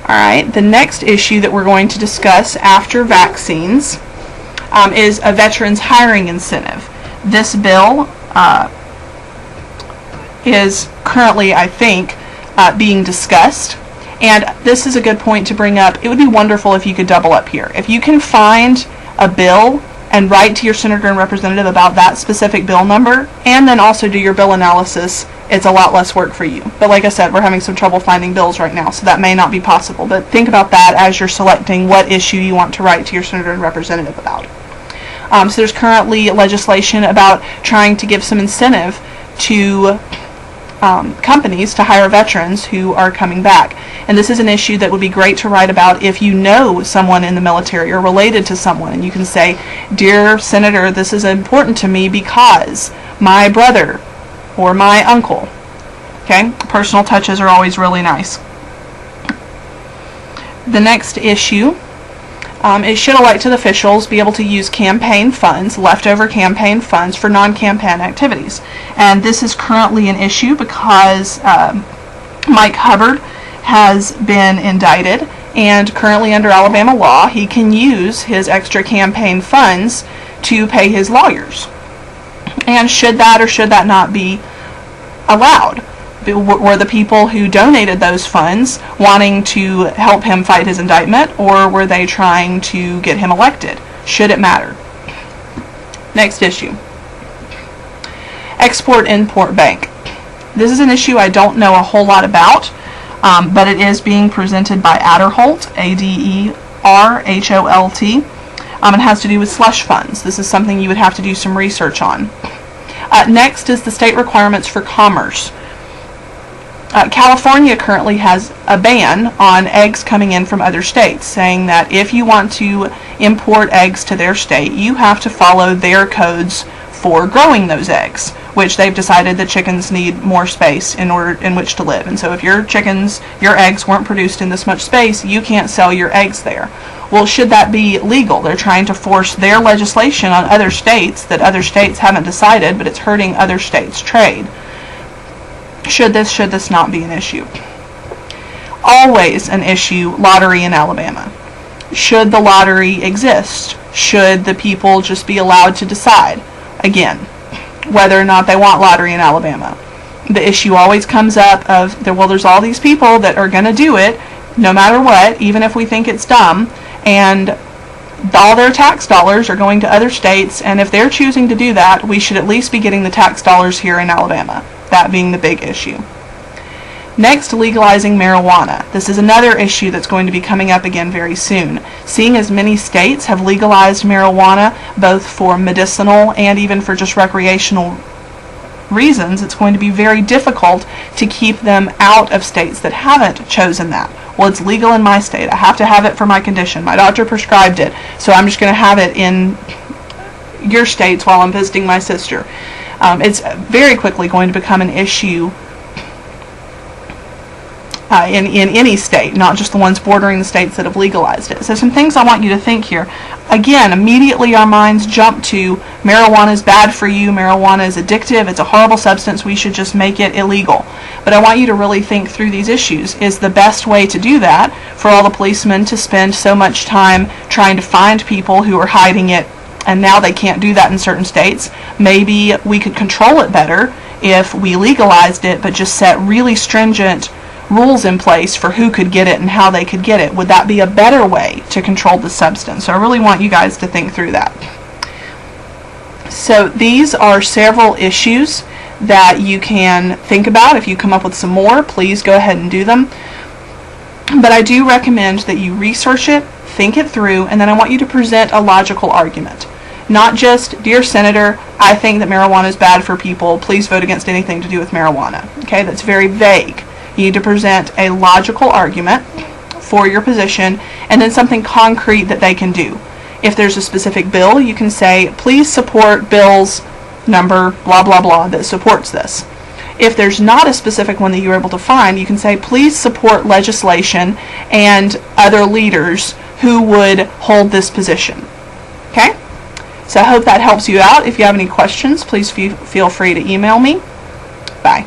Alright, the next issue that we're going to discuss after vaccines is a veterans hiring incentive. This bill is currently, I think, being discussed, and this is a good point to bring up. It would be wonderful if you could double up here. If you can find a bill and write to your senator and representative about that specific bill number, and then also do your bill analysis, it's a lot less work for you. But like I said, we're having some trouble finding bills right now, so that may not be possible. But think about that as you're selecting what issue you want to write to your senator and representative about. So there's currently legislation about trying to give some incentive to companies to hire veterans who are coming back. And this is an issue that would be great to write about if you know someone in the military or related to someone, and you can say, "Dear Senator, this is important to me because my brother or my uncle." Okay? Personal touches are always really nice. The next issue is, should elected officials be able to use campaign funds, leftover campaign funds, for non-campaign activities? And this is currently an issue because Mike Hubbard has been indicted, and currently under Alabama law, he can use his extra campaign funds to pay his lawyers. And should that or should that not be allowed? Were the people who donated those funds wanting to help him fight his indictment, or were they trying to get him elected? Should it matter? Next issue. Export-Import Bank. This is an issue I don't know a whole lot about, but it is being presented by Aderholt, A-D-E-R-H-O-L-T. It has to do with slush funds. This is something you would have to do some research on. Next is the state requirements for commerce. California currently has a ban on eggs coming in from other states, saying that if you want to import eggs to their state, you have to follow their codes for growing those eggs, which they've decided that chickens need more space in which to live. And so if your eggs weren't produced in this much space, you can't sell your eggs there. Well, should that be legal? They're trying to force their legislation on other states that other states haven't decided, but it's hurting other states' trade. Should this not be an issue? Always an issue, lottery in Alabama. Should the lottery exist? Should the people just be allowed to decide, again, whether or not they want lottery in Alabama? The issue always comes up of, there's all these people that are going to do it, no matter what, even if we think it's dumb, and all their tax dollars are going to other states, and if they're choosing to do that, we should at least be getting the tax dollars here in Alabama. That being the big issue. Next, legalizing marijuana. This is another issue that's going to be coming up again very soon. Seeing as many states have legalized marijuana, both for medicinal and even for just recreational reasons, it's going to be very difficult to keep them out of states that haven't chosen that. Well, it's legal in my state. I have to have it for my condition. My doctor prescribed it, so I'm just going to have it in your states while I'm visiting my sister. It's very quickly going to become an issue in any state, not just the ones bordering the states that have legalized it. So some things I want you to think here. Again, immediately our minds jump to marijuana is bad for you, marijuana is addictive, it's a horrible substance, we should just make it illegal. But I want you to really think through these issues. Is the best way to do that for all the policemen to spend so much time trying to find people who are hiding it, and now they can't do that in certain states? Maybe we could control it better if we legalized it, but just set really stringent rules in place for who could get it and how they could get it. Would that be a better way to control the substance? So I really want you guys to think through that. So these are several issues that you can think about. If you come up with some more, please go ahead and do them. But I do recommend that you research it, think it through, and then I want you to present a logical argument. Not just, "Dear Senator, I think that marijuana is bad for people. Please vote against anything to do with marijuana." Okay, that's very vague. You need to present a logical argument for your position, and then something concrete that they can do. If there's a specific bill, you can say, "Please support bills number blah blah blah that supports this." If there's not a specific one that you're able to find, you can say, "Please support legislation and other leaders who would hold this position." Okay? So I hope that helps you out. If you have any questions, please feel free to email me. Bye.